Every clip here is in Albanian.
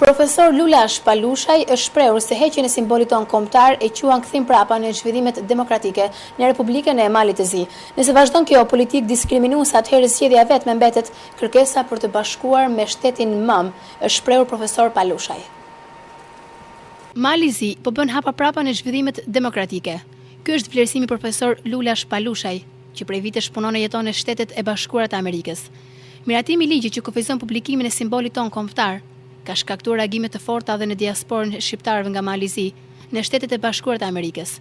Profesor Lulash Palushaj është shprehur se heqjen e simbolit tonë kombëtar e quan kthim prapa në zhvillimet demokratike në Republikën e Malit të Zi. Nëse vazhdon kjo politikë diskriminuese, atëherë zgjedhja vetme mbetet kërkesa për të bashkuar me shtetin mam, është shprehur profesor Palushaj. Mali i Zi po bën hapa prapa në zhvillimet demokratike. Ky është vlerësimi profesor Lulash Palushaj, që prej vitesh punon e jeton në Shtetet e Bashkuara të Amerikës. Miratimi i ligjit që kufizon publikimin e simbolit tonë kombëtar ka shkaktuar reagime të forta dhe në diasporën shqiptarëve nga Mali i Zi në Shtetet e Bashkuara të Amerikës.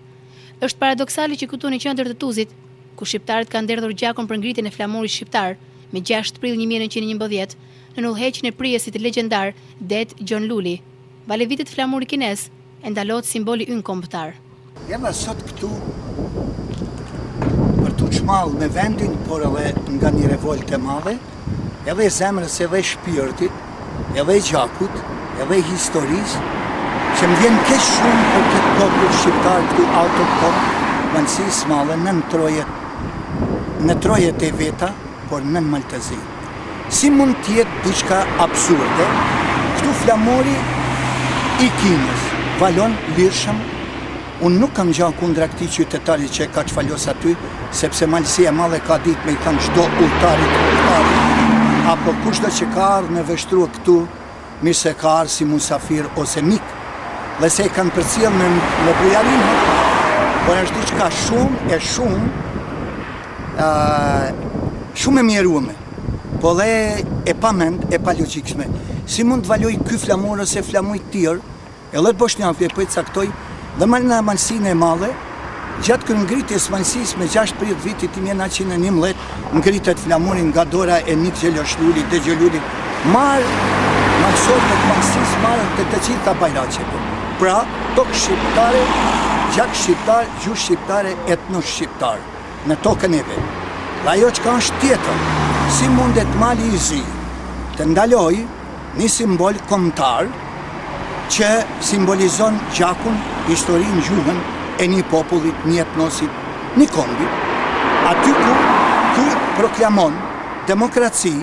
Është paradoksale që këtu në qendër të Tuzit, ku shqiptarët kanë derdhur gjakun për ngritjen e flamurit shqiptar me 6 prill 1911 në udhëheqjen e prijesit legjendar Det John Luli, vale vitet flamuri kinez e ndalohet simboli ynë kombëtar. Jema sot këtu për të çmall me vendin, por edhe nga një revolte e madhe, edhe zemrës edhe shpirtit, edhe gjakut, edhe historisë, që më vjen keq shumë për këtë popull shqiptar këtu autokton, Malësisë Madhe, në trojet e veta, por nën Maltëzi. Si mund t'jetë diçka absurde, këtu flamori i Kinës, valon lirshëm. Unë nuk kam gjanë kundra këtij qytetari që ka çfalos aty, sepse Malësia e Madhe ka ditë me i thënë çdo udhëtarit, apo kushdo që ka ardhur me vështrua këtu, mirë se ka ardhur si musafir ose mik, dhe se i kanë përcjell në bujarinë, por është diçka shumë e mjeruame, po dhe e pa mend, e pa logjikshme. Si mund të valoj ky flamur ose flamuj të tjerë, edhe të Bosnjakëve po e caktoj, dhe në Malësinë e Madhe, gjatë kërë ngritjes Malësisë me 6 prill vitit 1911, ngritet flamurin nga dora e Nik Gjeloshluli, dhe Gjelluli, malësorët e Malësisë marrën të gjitha bajraqeve. Pra, tokë shqiptare, gjak shqiptar, gjuhë shqiptare, etnos shqiptar, në tokën e vetë. Dhe ajo që ka është tjetër, si mundet Mali i Zi të ndaloj një simbol kombëtar që simbolizon gjakun, historinë, gjuhën e një popullit, një etnosit, një kombit, aty ku proklamon demokraci,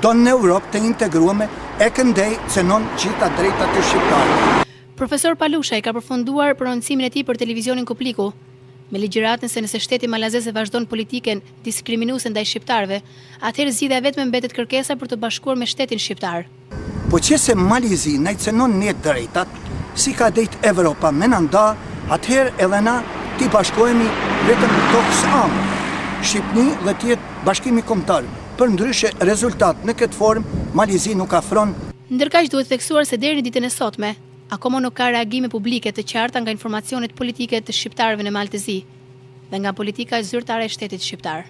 donë në Europë të integruame, e këndej cënon gjitha drejtat të shqiptarëve. Profesor Palushaj ka përfunduar prononcimin e tij për televizionin Kupliku, me ligjëratën se nëse shteti malazeze vazhdon politiken diskriminuese ndaj shqiptarëve, atëherë zgjidhja vetme mbetet kërkesa për të bashkuar me shtetin shqiptar. Po qëse Mali i Zi na i cënon ne drejtat, si ka drejt Evropa me nënda, atëherë edhe na ti bashkohemi vetëm në tokës amë, Shqipni dhe tjetë bashkimi kombëtar. Për ndryshe rezultat në këtë formë, Mali i Zi nuk afron. Ndërkaq duhet theksuar se deri në ditën e sotme, akoma nuk ka reagime publike të qarta nga informacionet politike të shqiptarëve në Malë të Zi dhe nga politika zyrtare e shtetit shqiptar.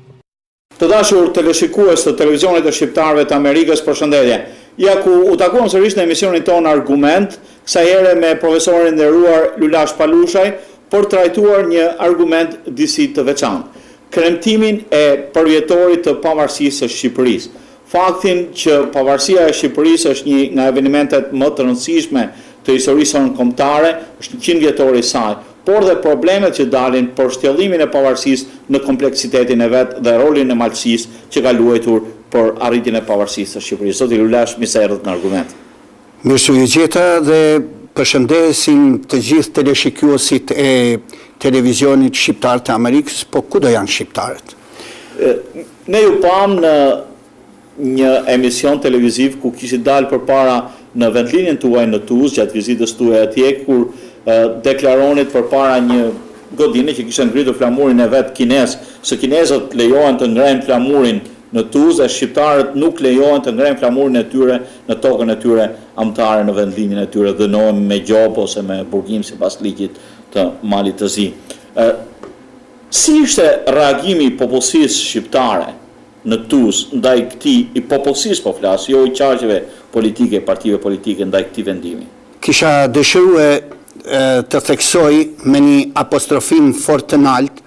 Të dashur teleshikues të televizionit të shqiptarëve të Amerikës, përshëndetje. Ja ku u takuam sërish në emisionin tonë Argument, kësaj here me profesorin nderuar Lulash Palushaj, për trajtuar një argument disi të veçantë. Kremtimin e përvjetorit të pavarësisë së Shqipërisë. Faktin që pavarësia e Shqipërisë është një nga evenimentet më të rëndësishme të historisë sonë kombëtare, është 100 vjetori i saj, por dhe problemet që dalin për shtjellimin e pavarësisë në kompleksitetin e vetë dhe rolin e Malësisë që ka luajtur për arritjen e pavarësisë së Shqipërisë. Zoti Lulash, mirë se erdhët në Argument. Mirësugjeta dhe përshëndesim të gjithë teleshikuesit e televizionit shqiptar të Amerikës, po ku do janë shqiptarët? Ne ju pam në një emision televiziv ku kishit dalë përpara në vendlinjen tuaj në Tuzë gjatë vizitës tuaj atje, kur deklaronit përpara një godine që kishte ngritur flamurin e vet kinez, se kinezët lejohen të ngrejnë flamurin në Tuzë, e shqiptarët nuk lejohen të ngrejnë flamurin e tyre në tokën e tyre amtare në vendlinjen e tyre, dënohen me gjop ose me burgim sipas ligjit të Malit të Zi. Si ishte reagimi i popullsisë shqiptare në Tuzë ndaj këtij, i popullsisë po flas, jo i qarqeve politike, partive politike ndaj këtij vendimi? Kisha dëshiruar të theksoj me një apostrofim fort të lartë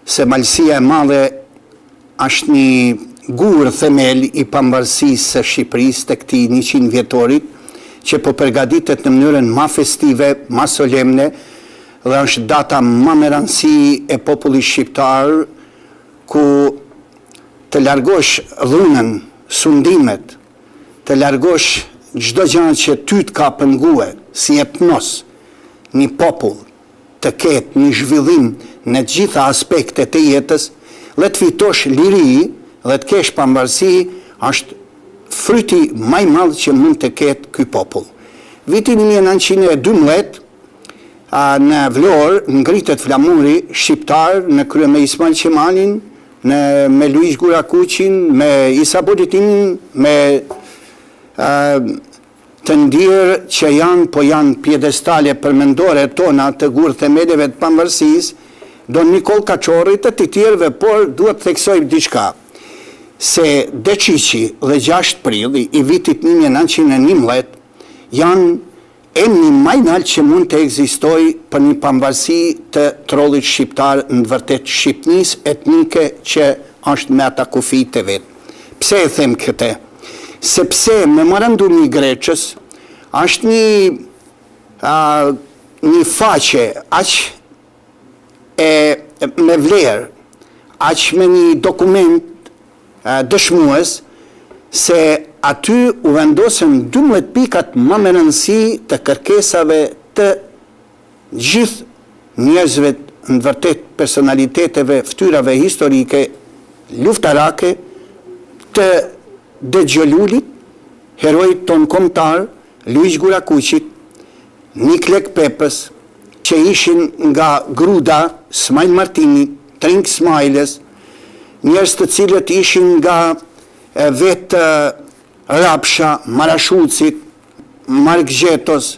se Malësia e Madhe është një gur themel i pavarësisë së Shqipërisë të këtij 100 vjetorit, që po përgatitet në mënyrën më festive, më solemne, dhe është data më me rëndësi e popullit shqiptar, ku të largosh dhunën, sundimet, të largosh çdo gjë që ty të ka pengue si etnos, një popull të ketë një zhvillim në të gjitha aspektet e jetës, le të fitosh liri dhe të kesh pavarësi, është fryti më i madh që mund të ketë ky popull. Vitin 1912 në Vlorë ngritet flamuri shqiptar në krye me Ismail Qemalin, me Luiz Gurakuqin, me Isa Boletinin, me të ndjerë që janë pjedestale përmendore tona të gurë themeleve të pavarësisë, do Nikol Kaçorrit e të tjerëve, por duhet të theksoj diçka, se Deqiqi dhe 6 prill i vitit 1911 janë emri më i lartë që mund të ekzistojë për një pavarësi të trollit shqiptar, në vërtet shqipnisë etnike që është me ata kufijtë e vet. Pse e them këtë? Sepse memorandumi i Greqës është një faqe aq me vlerë, aq me një dokument dëshmues se aty u vendosën 12 pikat më me rëndësi të kërkesave të gjithë njerëzve, në vërtet personaliteteve, ftyrave historike, luftarake, të Dexholulit, herojit ton kombëtar, Luiz Gurakuqit, Niklek Pepës, që ishin nga Gruda, Smajl Martini, Trink Smajles, njerëz të cilët ishin nga vetë Rapsha, Marashucit, Mark Gjetos,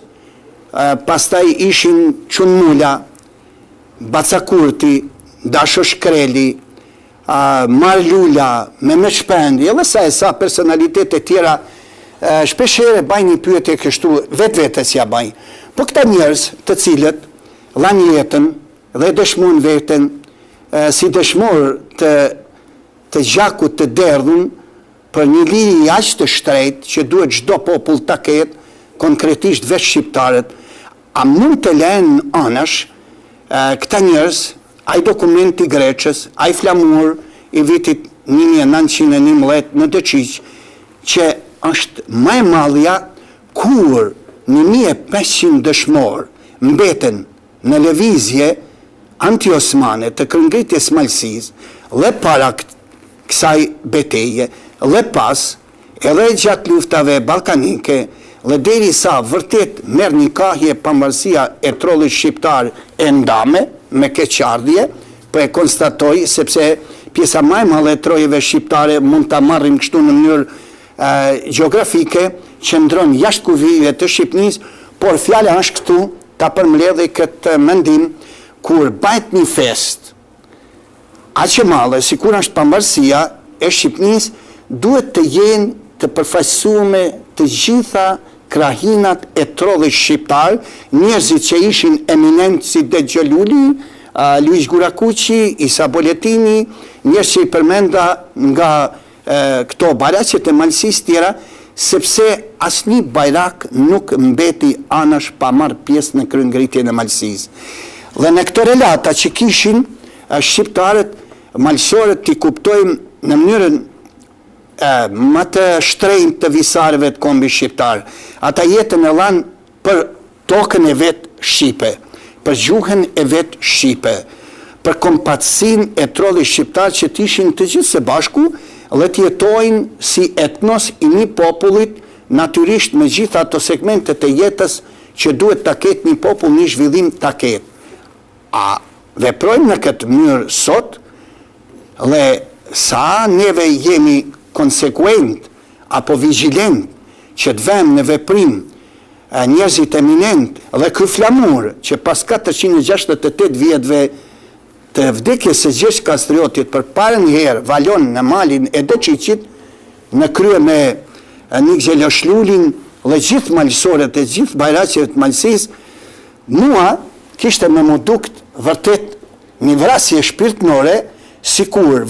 pastaj ishin Çunmula, Bacakurti, Dasho Shkreli, Marlula, Mehmet Shpendi, edhe sa personalitetet e tjera, shpeshere bajnë një pyetje kështu, vetes ja bajnë. Po këta njerëz të cilët dhanë jetën dhe dëshmojnë veten si dëshmor të gjakut të derdhun për një liri aq të shtrenjtë që duhet çdo popull ta ketë, konkretisht vetë shqiptarët, a mund të lënë anash këta njerëz, ai dokumenti i Greqës, ai flamur i vitit 1911 në Deqiq, që është më e madhja kur 1500 dëshmor mbeten në lëvizje anti-osmane të kërngritjes Malësisë, dhe para kësaj betejë, dhe pas, edhe gjatë luftave balkanike, dhe deri sa vërtet merr një kahje pavarësia e trollit shqiptar e ndame, me keqardhje, po e konstatoj, sepse pjesa më e madhe e trojeve shqiptare mund ta marrim kështu në mënyrë gjeografike, qëndron jashtë kufijve të Shqipnisë, por fjala është këtu ta përmbledhë këtë mendim kur bëhet një fest aq e madhe sikur është pavarësia e Shqipnisë, duhet të jenë të përfaqësuar të gjitha krahinat e trollit shqiptar, njerëzit që ishin eminent si Dexholuli, Luiz Gurakuqi, Isa Boletini, njerëz që i përmenda nga këto baraqet e Malësisë tjera, sepse asnjë bajrak nuk mbeti anash pa marrë pjesë në kryengritjen e Malësisë. Dhe në këto relata që kishin shqiptarët, malësorët t'i kuptojmë në mënyrën më të shtrenjtë të visarëve të kombit shqiptar. Ata jetën e dhanë për tokën e vet shqipe, për gjuhën e vet shqipe, për kompatësinë e trollit shqiptar që t'ishin të gjithë së bashku dhe t'jetojnë si etnos i një popullit, natyrisht me gjitha ato segmentet e jetës që duhet ta ketë një popull, një zhvillim ta ketë. A veprojmë në këtë mënyrë sot, dhe sa neve jemi konsekuent apo vigjilent që të vëmë në veprim njerëzit eminent dhe ky flamur që pas 468 vjetëve të vdekjes së Gjergj Kastriotit për parën herë valon në malin e Deqiqit në krye me Nikxhel Oshlulin dhe gjithë malësorët e gjithë bajraqet të Malësisë, mua kishte me më dukt vërtet një vrasje shpirtënore, sikur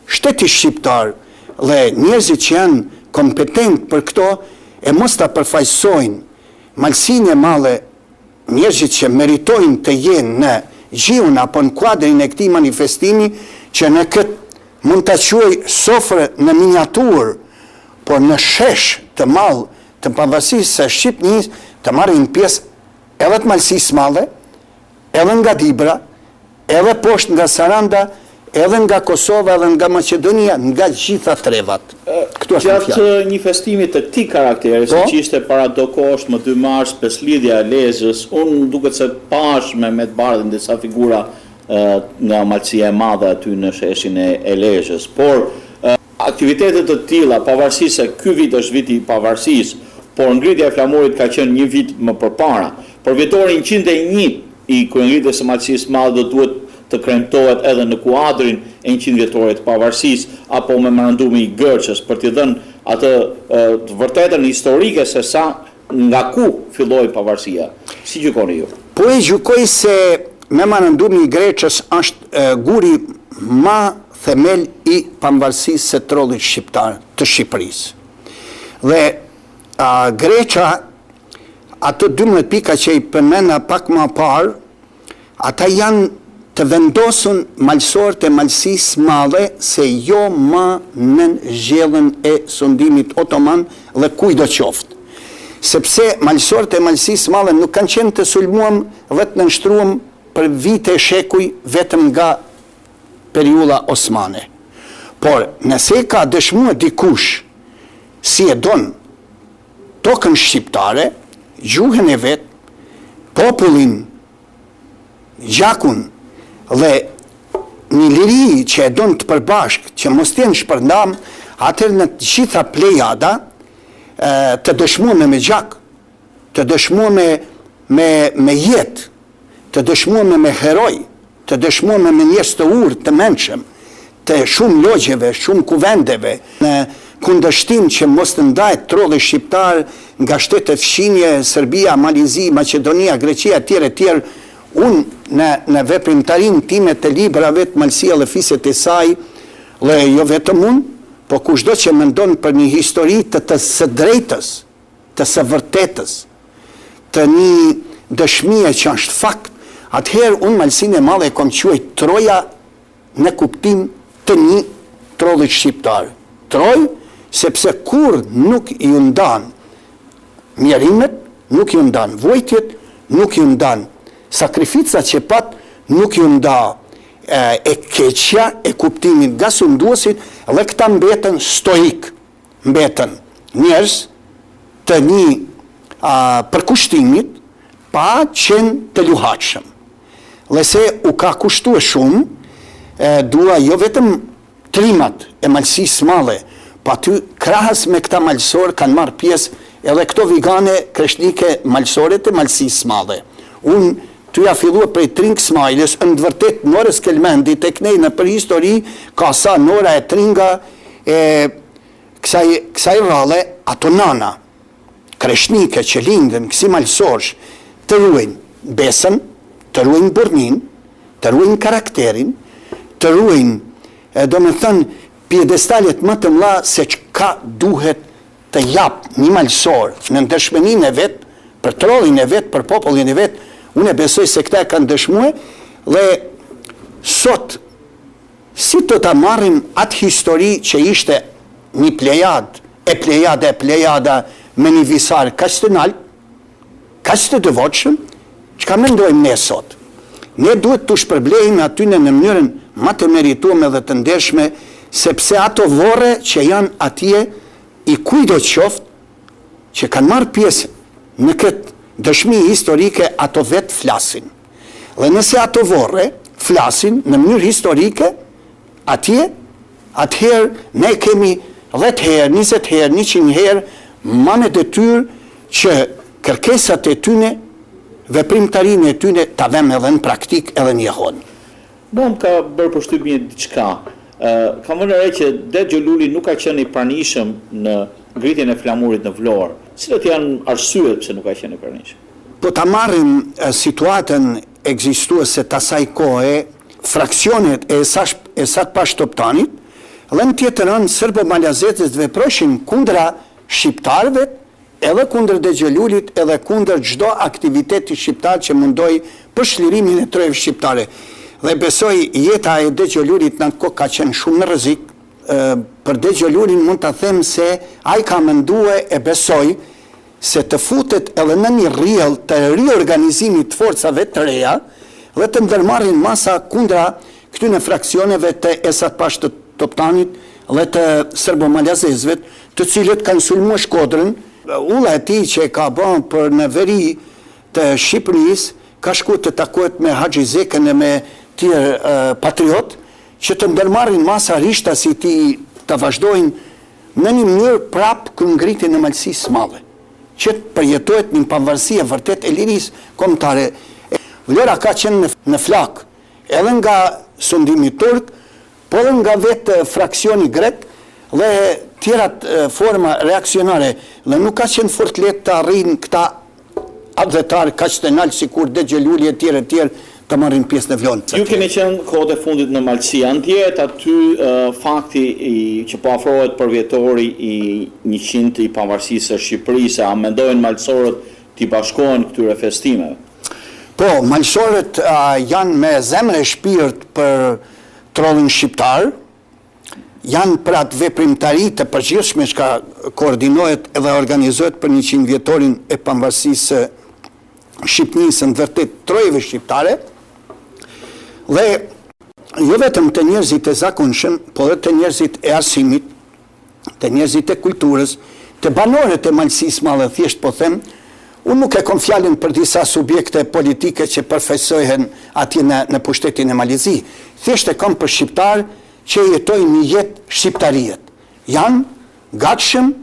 shteti shqiptar dhe njerëzit që janë kompetent për këto e mos ta përfaqësojnë malësinë e madhe, njerëzit që meritojnë të jenë në gjiun apo në kuadrin e këtij manifestimi, që në këtë mund ta quaj sofrë në miniaturë, por në shesh të madh të pavarësisë së Shqipërisë të marrin pjesë edhe të Malësisë Madhe, edhe nga Dibra, edhe poshtë nga Saranda, edhe nga Kosova, edhe nga Maqedonia, nga gjitha trevat. Gjatë një festimit të këtij karakteri, siç ishte para do kohësh më 2 mars, beslidhja e Lezhës, unë duket se pash me të bardhën disa figura nga Malësia e Madhe aty në sheshin e Lezhës, por aktivitetet të tilla, pavarësisht se ky vit është viti i pavarësisë, por ngritja e flamurit ka qenë një vit më përpara. Për vitorin 101 i kryengritjes së Malësisë Madhe do duhet të kremtohet edhe në kuadrin e 100 vjetorit të pavarësisë apo memorandumi i Gërçës për t'i dhënë atë të vërtetën historike se sa nga ku filloi pavarësia. Si gjykoni ju? Po e gjykoj se memorandumi i Gërçës është guri më themel i pavarësisë së trollit shqiptar të Shqipërisë. Dhe Greqa, ato 12 pika që i përmenda pak më parë, ata janë të vendosën malësorët e Malësisë Madhe se jo më në zgjedhjen e sundimit otoman dhe kujdo qoftë. Sepse malësorët e Malësisë Madhe nuk kanë qenë të sulmuam dhe të nënshtruam për vite shekuj vetëm nga periudha osmane. Por nëse ka dëshmuar dikush si e don tokën shqiptare, gjuhën e vet, popullin, gjakun dhe një liri që e don të përbashk, që mos t'jenë shpërndam, atër në të gjitha plejada të dëshmuame me gjak, të dëshmuame me jetë, të dëshmuame me heroj, të dëshmuame me njerëz të urtë, të mençëm, të shumë logjeve, shumë kuvendeve, në kundërshtim që mos të ndahet trolli shqiptar nga shtetet fqinje, Serbia, Malizi, Maqedonia, Greqia, etj. Unë në veprimtarin time të librave të Malësia dhe fiset e saj, dhe jo vetëm unë, po kushdo që mendon për një histori të së drejtës, të së vërtetës, të një dëshmie që është fakt, atëherë unë Malësinë e Madhe e kom quajtur Troja në kuptim të një trollit shqiptar. Troj, sepse kur nuk i ndan mjerimet, nuk i ndan vojtjet, nuk i ndan sakrifica që pat, nuk i nda e keqja, e kuptimin nga sunduesit, dhe këta mbeten stoik, mbeten njerëz të një përkushtimit pa qenë të luhatshëm. Dhe se u ka kushtuar shumë, dua jo vetëm trimat e Malësisë Madhe, pa ty krahas me këta malësorë kanë marrë pjesë edhe këto vigane kreshnike malësore të Malësisë Madhe. Unë ty ja fillua prej Tring Smajles, në të vërtet Norës Kelmendi, tek nej në për histori, ka sa Nora e Tringa e kësaj rrallë, ato nana kreshnike që lindën kësi malësorësh të ruajnë besën, të ruajnë burnin, të ruajnë karakterin, të ruajnë, do me thënë, pjedestalet më të mëdha se çka duhet të jap një malësor në dëshmërinë e vet, për trollin e vet, për popullin e vet. Unë e besoj se këta kanë dëshmuar dhe sot si do ta marrim atë histori që ishte një plejada me një visar kaq të nalt, kaq të devotshëm, çka mendojmë ne sot? Ne duhet të shpërblejmë aty në mënyrën më të merituar dhe të ndershme, sepse ato vorre që janë atje i kujdo qoftë që kanë marrë pjesë në këtë dëshmi historike, ato vetë flasin. Dhe nëse ato vorre flasin në mënyrë historike, atëherë ne kemi 10 herë, 20 herë, 100 herë, ma me detyrë që kërkesat e tyne, veprimtarinë e tyne, ta vëmë edhe në praktik edhe në jehon. Më ka bërë përshtypje diçka. Kam vënë re që Det Xholuli nuk ka qenë i pranishëm në ngritjen e flamurit në Vlorë. Cilat janë arsyet pse nuk ka qenë i pranishëm? Po ta marrim situatën ekzistuese të asaj kohe, fraksionet e Esat Pashtoptanit, dhe në tjetër anë serbo-malazetës veproshin kundra shqiptarëve, edhe kundër Det Xholulit, edhe kundër çdo aktiviteti shqiptar që mundoi për shlirimin e trojave shqiptare. Dhe besoj jeta e Det Xholulit në atë kohë ka qenë shumë në rrezik. Për Det Xholulin mund ta them se ai ka menduar e besoj se të futet edhe në një rrjell të riorganizimit të forcave të reja dhe të ndërmarrin masa kundra këtyne fraksioneve të Esat Pash të Toptanit dhe të serbo-malazezëve, të cilët kanë sulmuar Shkodrën. Ulla e tij që ka bën për në veri të Shqipërisë, ka shku të takohet me Haxhi Zekën e me tjerë patriot, që të ndërmarrin masa rishtas i tij të vazhdojnë në një mënyrë prapë kë ngritin në malësisë madhe, që të përjetohet një pavarësi e vërtet e lirisë kombëtare. Vlera ka qenë në flak, edhe nga sundimi turk, po edhe nga vetë fraksioni grek dhe tjerat forma reakcionare, dhe nuk ka qenë fort lehtë të arrijnë këta adhetarë kaq të naltë sikur Dexheluli e tjerë të marrin pjesë në vlonë. Ju keni qenë kohët e fundit në Malësi, ndjehet aty fakti që po afrohet përvjetori i 100 i pavarësisë së Shqipërisë, a mendojnë malësorët t'i bashkohen këtyre festimeve? Po, malësorët janë me zemër e shpirt për trollin shqiptar, janë për atë veprimtari të përgjithshme që koordinohet edhe organizohet për 100 vjetorin e pavarësisë së Shqipërisë në vërtet trojeve shqiptare, dhe jo vetëm të njerëzit e zakonshëm, po dhe të njerëzit e arsimit, të njerëzit e kulturës, të banorët e malësisë madhe, thjesht po them, unë nuk e kom fjalën për disa subjekte politike që përfaqësohen atje në pushtetin e Malizi. Thjesht e kom për shqiptar që jetojnë një jetë shqiptariet. Janë gatshëm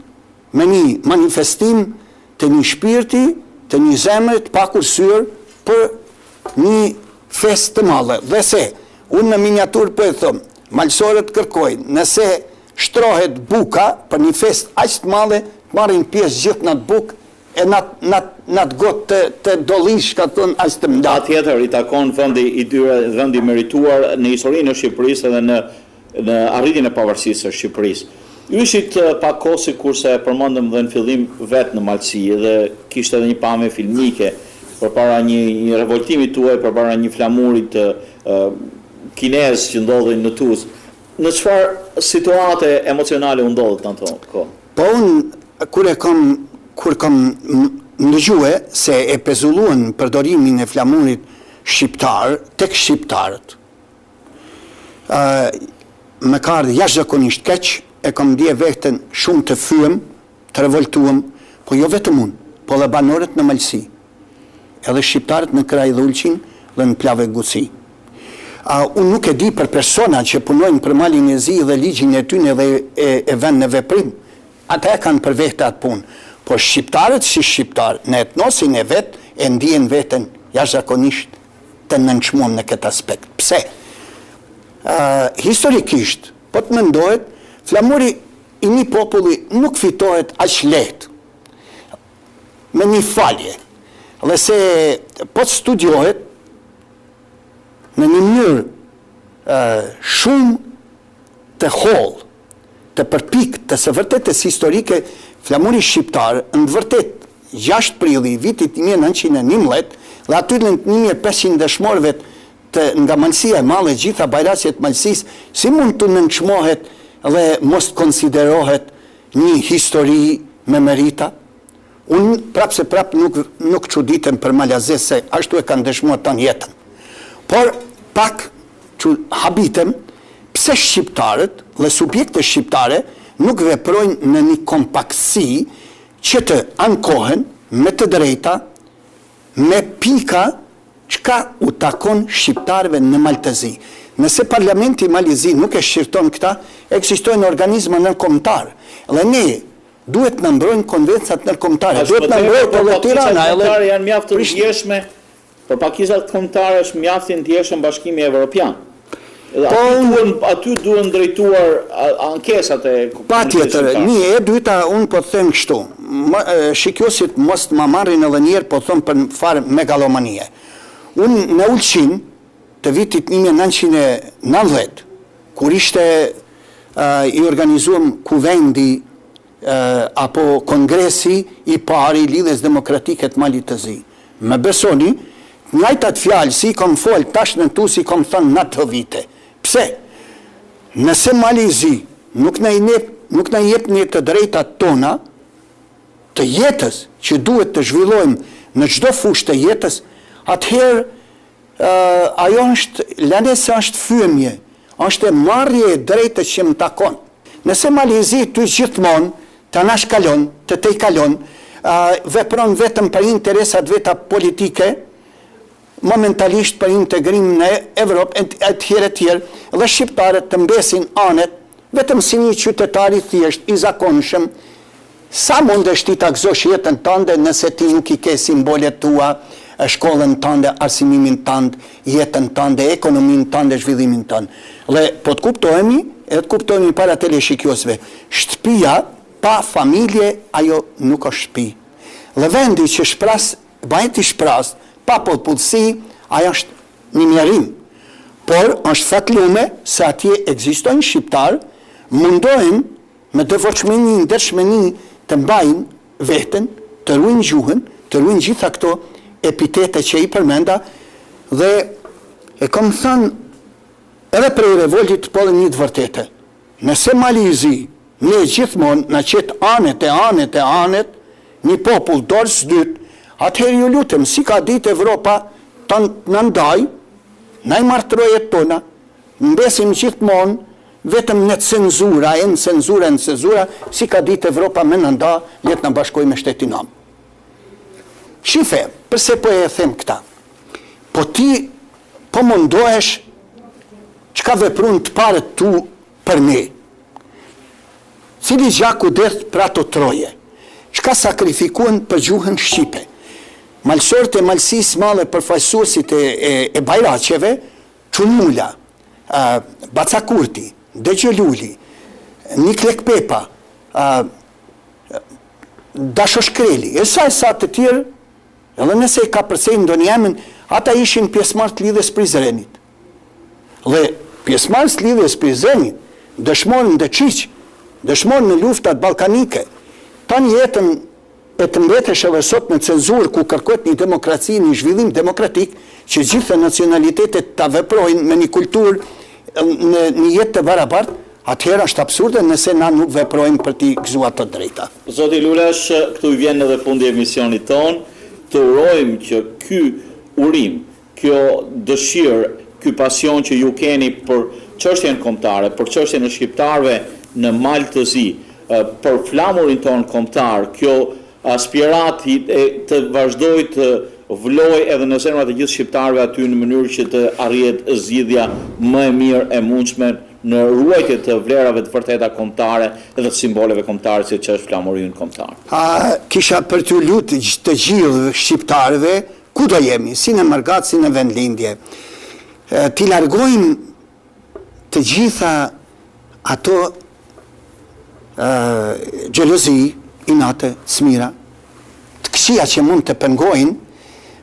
me një manifestim të një shpirti, të një zemre të pakursyer për një fest të madhe. Dhe se, unë në miniatur po e thëmë, malësorët kërkojnë, nëse shtrohet buka për një fest aq të madhe, të marrin pjesë gjithë në të bukë, e në të gotë të dolish, ka thënë aq të mda. Tjetër, i takon vendi merituar në historinë e Shqipërisë dhe në arritjen e pavarësisë së Shqipërisë. Ju ishit pak kohë sikurse përmendëm dhe në fillim vetë në Malësi dhe kishte edhe një pamje filmike përpara një revoltimi tuaj, përpara një flamurit kinez që ndodhin në Tuzë. Në çfarë situate emocionale u ndodhet në ato kohë? Po unë kur kam ndëgjue se e pezulluan përdorimin e flamurit shqiptar tek shqiptarët, më ka ardhur jashtëzakonisht keq, e kam ndje veten shumë të fyem, të revoltuam, po jo vetëm unë, po dhe banorët në Malësi, edhe shqiptarët në Kraj dhe Ulqin dhe në Plavë e Guci. Unë nuk e di për persona që punojnë për malin e zi dhe ligjin e tyne dhe e vend në veprim, ata e kanë për vete atë punë, po shqiptarët si shqiptarë në etnosin e vetë e ndihen veten jashtëzakonisht të nënçmuar në këtë aspekt. Pse? Historikisht, po të mendohet, flamuri i një populli nuk fitohet aq lehtë me një falje. Dhe se po të studiohet në një mënyrë shumë të hollë, të përpikt, të së vërtetës historike, flamuri shqiptar, në vërtet 6 prilli vitit 1911, dhe aty në 1500 dëshmorëve nga Malësia e Madhe, gjitha bajrasjet Malësisë, si mund të nënçmohet dhe mos konsiderohet një histori me merita? Unë prapë se prapë nuk çuditem për malazes se ashtu e kanë dëshmuar tan jetën. Por pak habitem pse shqiptarët dhe subjekte shqiptare nuk veprojnë në një kompaktësi që të ankohen me të drejta, me pika çka u takon shqiptarëve në Maltezi. Nëse parlamenti Malizi nuk e shqirton këta, ekzistojnë organizma nërkombëtar. Dhe ne duhet në mbrojnë konvencat nërkombëtare. Duhet në mbrojnë edhe Tirana. Janë mjaft të ndjeshme, për pakizat kombëtare është mjaft të ndjeshëm Bashkimi Evropian. Aty duhen drejtuar ankesat e patjetër. Një e dyta, unë po them kështu. Shikjosit mos të ma marrin edhe njerë, po them për farë megalomanie. Unë në Ulqin, të vitit 1990, kur ishte i organizuam kuvendi apo kongresi i pari lidhjes demokratike të Malit të Zi. Me besoni, njajtat fjalë si kom folë tash në tu si kom thënë në të vite. Pse? Nëse Mali i Zi nuk në jep një të drejtat tona, të jetës që duhet të zhvillojmë në çdo fushë të jetës, atëherë ajo është, lanesa është fyemje, është e marrje e drejtës që më takon. Nëse Malizi ty gjithmonë të na shkalon, të te kalon, vepron vetëm për interesat veta politike, momentalisht për integrim në Evropë, e tjerë, dhe shqiptarët të mbesin anet, vetëm si një qytetari thjesht, i zakonshëm, sa mund është ti të gëzosh jetën tënde nëse ti nuk i ke simbolet tua, shkollën tënde, arsimimin tënd, jetën tënde, ekonomin tënde, zhvillimin tënd. Dhe po të kuptohemi, edhe të kuptohemi para teleshikjosve, shtëpia pa familje, ajo nuk është shtëpi. Dhe vendi që bëhet i shpras, pa popullsi, ajo është një mjerim. Por është fatlume se atje ekzistojnë shqiptarë, mundohen me devotshmëni, ndershmëni të mbajnë veten, të ruajnë gjuhën, të ruajnë gjitha këto epitete që i përmenda, dhe e kam thënë edhe prej revoltit, po dhe një të vërtete. Nëse Malizi, ne gjithmonë në qetë anet, një popull dorës dytë, atëherë ju lutem, si ka ditë Evropa të në ndaj, na i martrojet tona, mbesim gjithmonë, vetëm në cenzura, si ka ditë Evropa me nënda, letë në bashkoj me shtetin nam. Shife, përse po e them këta? Po ti, po mundohesh, që ka veprun të pare tu për ne? Cili gjaku deth për ato troje? Që ka sakrifikuen për gjuhën Shqipe? Malsort e malsis male përfaqësuesit e Bajraqeve, Çunula, Bacakurti, Dëgjëluli, Niklek Pepa, Dasho Shkreli, e sa të tjerë, edhe nëse ka përsej ndonjëmin, ata ishin pjesëmarrës të lidhjes Prizrenit. Dhe pjesëmarrës të lidhjes Prizrenit dëshmorën Dëqiq, dëshmorën në luftat ballkanike, tanë jetën e të mbetesh edhe sot në cenzurë ku kërkohet një demokraci, një zhvillim demokratik, që gjithë nacionalitetet ta veprojnë me një kulturë në një jetë të barabartë, atëherë është absurde nëse na nuk veprojmë për t'i gëzuar të drejta. Zoti Lulash, këtu i vjen edhe fundi i emisionit ton, të urojmë që ky urim, kjo dëshirë, ky pasion që ju keni për çështjen kombëtare, për çështjen e shqiptarëve në Maltëzi, për flamurin ton kombëtar, kjo aspirati të vazhdoj të vloj edhe në zemrat e gjithë shqiptarëve aty në mënyrë që të arrihet zgjidhja më e mirë e mundshme në ruajtje të vlerave të vërteta kombëtare dhe të simboleve kombëtare si që është flamuri kombëtar. Kisha për t'ju lutë të gjithë shqiptarëve, ku do jemi, si në Mërgat, si në vendlindje, t'i largojmë të gjitha ato xhelozi, inate, smira, të këqija që mund të pengojnë,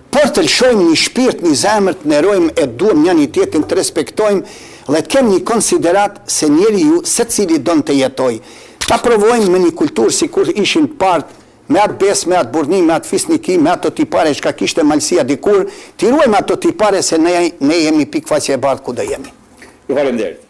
por të lëshojmë një shpirt, një zemër, të nerojmë e duhem një tjetrin, të respektojmë dhe të kemë një konsiderat se njeriu secili don të jetoj. Ta provojmë me një kulturë si kur ishin part, me atë bes, me atë burni, me atë fisniki, me ato tipare që ka kishte malësia dikur, të ruajmë ato tipare se ne jemi pikfaqe e bardhë ku do jemi. Ju faleminderit.